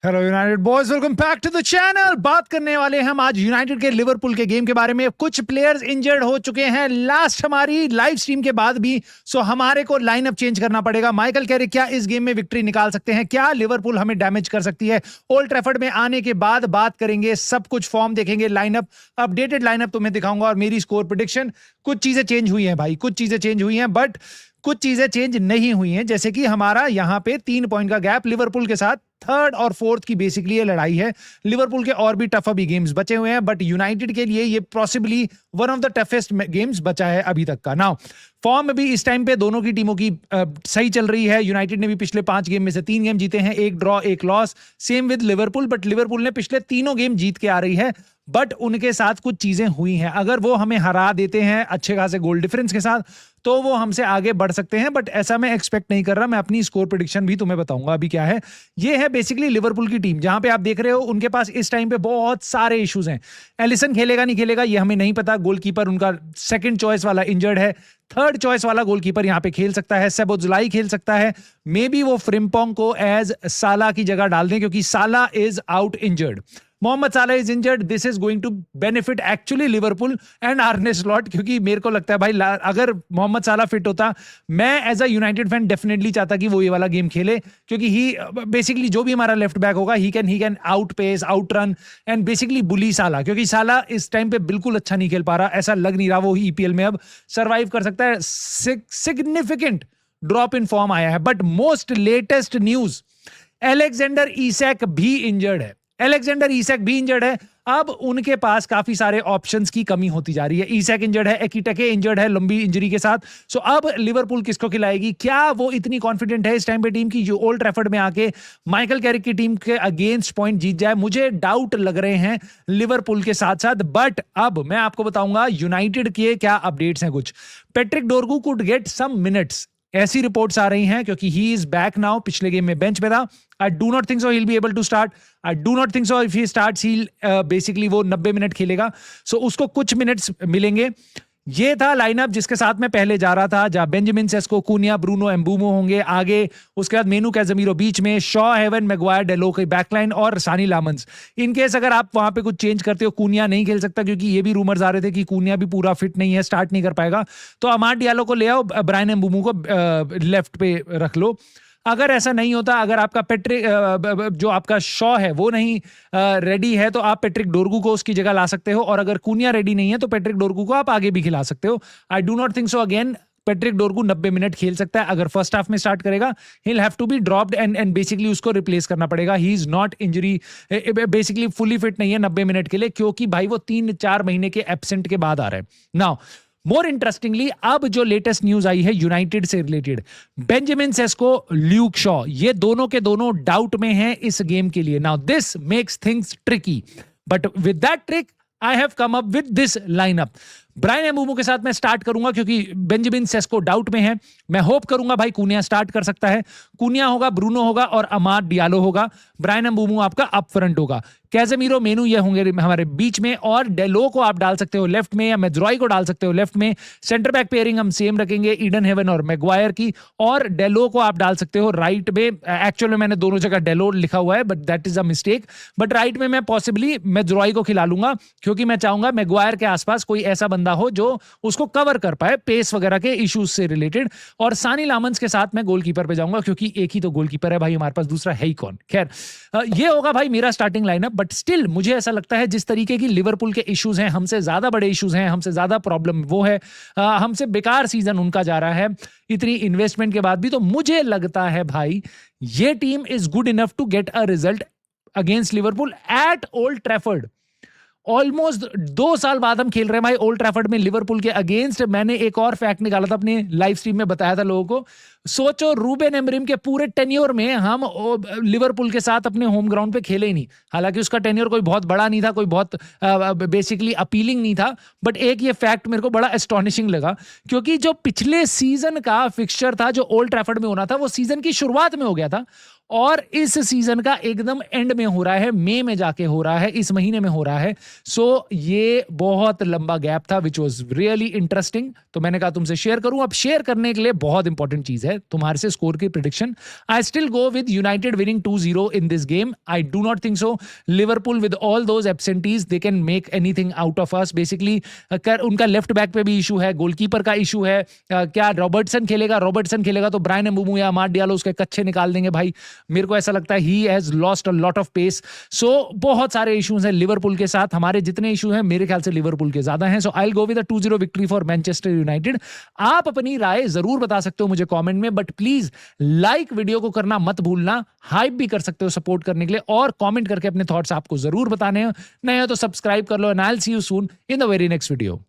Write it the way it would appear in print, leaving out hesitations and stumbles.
Hello United boys, welcome back to the channel. बात करने वाले हैं हम आज यूनाइटेड के लिवरपूल के गेम के बारे में। कुछ प्लेयर्स इंजर्ड हो चुके हैं लास्ट हमारी लाइव स्ट्रीम के बाद भी, सो हमारे को लाइनअप चेंज करना पड़ेगा। माइकल कैरिक क्या इस गेम में विक्ट्री निकाल सकते हैं? क्या लिवरपूल हमें डैमेज कर सकती है? ओल्ड ट्रैफर्ड में आने के बाद बात करेंगे, सब कुछ फॉर्म देखेंगे, लाइनअप अपडेटेड लाइनअप तुम्हें दिखाऊंगा और मेरी स्कोर प्रेडिक्शन। कुछ चीजें चेंज हुई हैं भाई, कुछ चीजें चेंज हुई हैं, बट कुछ चीजें चेंज नहीं हुई हैं। जैसे कि हमारा यहाँ पे 3 पॉइंट का गैप लिवरपूल के साथ, थर्ड और फोर्थ की बेसिकली ये लड़ाई है। लिवरपूल के और भी टफ अभी गेम्स बचे हुए हैं, बट यूनाइटेड के लिए ये possibly one of the toughest games बचा है अभी तक का। नाउ फॉर्म भी इस टाइम पे दोनों की टीमों की सही चल रही है। यूनाइटेड ने भी पिछले 5 गेम में से 3 गेम जीते हैं, 1 draw 1 loss. Same with Liverpool, but Liverpool ने पिछले तीनों गेम जीत के आ रही है। बट उनके साथ कुछ चीजें हुई हैं। अगर वो हमें हरा देते हैं अच्छे खासे गोल डिफरेंस के साथ, तो वो हमसे आगे बढ़ सकते हैं, बट ऐसा मैं एक्सपेक्ट नहीं कर रहा। मैं अपनी स्कोर प्रेडिक्शन भी तुम्हें बताऊंगा अभी क्या है। ये है बेसिकली लिवरपूल की टीम, जहां पे आप देख रहे हो उनके पास इस टाइम पे बहुत सारे इश्यूज हैं। एलिसन खेलेगा नहीं खेलेगा ये हमें नहीं पता। गोलकीपर उनका सेकंड चॉइस वाला इंजर्ड है, थर्ड चॉइस वाला गोलकीपर यहां पे खेल सकता है, सेबोजलाई खेल सकता है। मे बी वो फ्रिम्पोंग को एज साला की जगह डाल दें, क्योंकि साला is out injured. Mohamed Salah is injured. This is going to benefit actually Liverpool and Arne Slot, क्योंकि मेरे को लगता है भाई अगर मोहम्मद साला फिट होता, मैं as a United fan definitely चाहता कि वो ये वाला गेम खेले, क्योंकि ही बेसिकली जो भी हमारा लेफ्ट बैक होगा he can outpace, outrun and basically bully Salah, क्योंकि साला इस टाइम पे बिल्कुल अच्छा नहीं खेल पा रहा। ऐसा लग नहीं रहा वो ईपीएल में अब सर्वाइव कर सकता है। सिग्निफिकेंट ड्रॉप इन फॉर्म आया है। But most latest news, Alexander Isak भी इंजर्ड है। एलेक्जेंडर ईसैक भी इंजर्ड है। अब उनके पास काफी सारे ऑप्शंस की कमी होती जा रही है। ईसैक इंजर्ड है, एकिटके इंजर्ड है लंबी इंजरी के साथ। सो अब लिवरपूल किसको खिलाएगी? क्या वो इतनी कॉन्फिडेंट है इस टाइम पे टीम की जो ओल्ड ट्रैफर्ड में आके माइकल कैरिक की टीम के अगेंस्ट पॉइंट जीत जाए? मुझे डाउट लग रहे हैं लिवरपूल के साथ साथ। बट अब मैं आपको बताऊंगा यूनाइटेड के क्या अपडेट्स हैं। कुछ Patrick Dorgu could get some minutes, ऐसी रिपोर्ट्स आ रही हैं, क्योंकि ही इज बैक नाउ। पिछले गेम में बेंच पे था। I do not think so he will be able to start. I do not think so if he starts he basically वो 90 मिनट खेलेगा। सो उसको कुछ मिनट्स मिलेंगे। ये था लाइनअप जिसके साथ मैं पहले जा रहा था, जहां बेंजामिन सेस्को, कूनिया, ब्रूनो एम्बूमो होंगे आगे। उसके बाद मेनू कैज़ेमीरो बीच में, शॉ, हेवन, मैगवायर, डेलो की बैकलाइन और सानी लामंस। इन केस अगर आप वहां पे कुछ चेंज करते हो, कूनिया नहीं खेल सकता, क्योंकि ये भी रूमर्स आ रहे थे कि कूनिया भी पूरा फिट नहीं है, स्टार्ट नहीं कर पाएगा। तो अमाड डियालो को ले आओ, ब्रायन एम्बूमो को लेफ्ट पे रख लो। अगर ऐसा नहीं होता, अगर आपका पेट्रिक जो आपका शॉ है वो नहीं रेडी है, तो आप पेट्रिक डोरगू को उसकी जगह ला सकते हो। और अगर कूनिया रेडी नहीं है, तो पेट्रिक डोरगू को आप आगे भी खिला सकते हो। I do not think so again Patrick Dorgu 90 minute खेल सकता है। अगर फर्स्ट हाफ में स्टार्ट करेगा, he will have to be dropped and basically उसको रिप्लेस करना पड़ेगा। He is not injury, basically fully fit नहीं है 90 मिनट के लिए, क्योंकि भाई वो 3-4 महीने के एब्सेंट के बाद आ रहा है। नाउ मोर इंटरेस्टिंगली, अब जो लेटेस्ट न्यूज आई है यूनाइटेड से related, Benjamin Sesko, Luke Shaw, ये दोनों के दोनों डाउट में हैं इस गेम के लिए। Now this makes things tricky, but with that trick I have come up with this lineup. Bryan Mbeumo के साथ मैं स्टार्ट करूंगा, क्योंकि बेंजामिन सेस्को डाउट में है। मैं होप करूंगा भाई कूनिया स्टार्ट कर सकता है। कूनिया होगा, ब्रूनो होगा और अमाद डियालो होगा। ब्रायन एम्बूमो आपका अप फ्रंट होगा। कैज़ेमीरो, मेनू ये होंगे हमारे बीच में, और डेलो को आप डाल सकते हो लेफ्ट में, या मेजरॉय को डाल सकते हो लेफ्ट में। सेंटर बैक पेयरिंग हम सेम रखेंगे, ईडन हेवन और मैगवायर की, और डेलो को आप डाल सकते हो राइट में। एक्चुअल में मैंने दोनों जगह डेलो लिखा हुआ है, but that is a mistake. But right में मैं पॉसिबली मेजरॉय को खिला लूंगा, क्योंकि मैं चाहूंगा मैगवायर के आसपास कोई ऐसा बंदा हो जो उसको कवर कर पाए पेस वगैरह के इश्यूज से रिलेटेड। और सानी लामंस के साथ मैं गोलकीपर पे जाऊंगा, क्योंकि एक ही तो गोलकीपर है भाई हमारे पास, दूसरा है ही कौन। खैर, ये होगा भाई मेरा स्टार्टिंग लाइनअप। बट स्टिल मुझे ऐसा लगता है जिस तरीके की लिवरपूल के इश्यूज हैं, हमसे ज्यादा बड़े इश्यूज हैं, हमसे ज्यादा प्रॉब्लम वो है, हमसे बेकार सीजन उनका जा रहा है इतनी इन्वेस्टमेंट के बाद भी। तो मुझे लगता है भाई ये team is good enough to get a result against Liverpool at Old Trafford. Almost 2 साल बाद हम खेल रहे हैं भाई ओल्ड ट्रैफर्ड में लिवरपूल के अगेंस्ट। मैंने एक और फैक्ट निकाला था अपने लाइव स्ट्रीम में, बताया था लोगों को। सोचो, रूबेन एमरिम के पूरे टेन्योर में हम लिवरपूल के साथ अपने होम ग्राउंड पे खेले ही नहीं। हालांकि उसका टेन्योर कोई बहुत बड़ा नहीं था, कोई बहुत बेसिकली अपीलिंग नहीं था। बट एक ये फैक्ट मेरे को बड़ा एस्टॉनिशिंग लगा, क्योंकि जो पिछले सीजन का फिक्सचर था जो ओल्ड ट्रैफर्ड में होना था, वो सीजन की शुरुआत में हो गया था। और इस सीजन का एकदम एंड में हो रहा है, मई में जाके हो रहा है, इस महीने में हो रहा है। सो ये बहुत लंबा गैप था विच वॉज रियली इंटरेस्टिंग। तो मैंने कहा तुमसे शेयर करूं। अब शेयर करने के लिए बहुत इंपॉर्टेंट चीज है तुम्हारे से स्कोर की prediction. I still go with United winning 2-0 in this game. I do not think so Liverpool with all those absentees they can make anything out of us. Basically उनका लेफ्ट बैक पे भी issue है, goalkeeper का issue है। क्या Robertson खेलेगा तो Brian एम्बुमो या मार्ट डियालो उसके कच्चे निकाल देंगे भाई। मेरे को ऐसा लगता है he has lost a lot of pace. So बहुत सारे इश्यूज हैं लिवरपूल के साथ। हमारे जितने इशू हैं मेरे ख्याल से लिवरपूल के ज्यादा हैं। So I will go with a 2-0 victory for Manchester United. आप अपनी राय जरूर बता सकते हो मुझे कमेंट में, बट प्लीज लाइक वीडियो को करना मत भूलना। हाइप भी कर सकते हो सपोर्ट करने के लिए, और कमेंट करके अपने थॉट्स आपको जरूर बताने हैं। नए हो तो सब्सक्राइब कर लो, and I will see you soon in the very next video.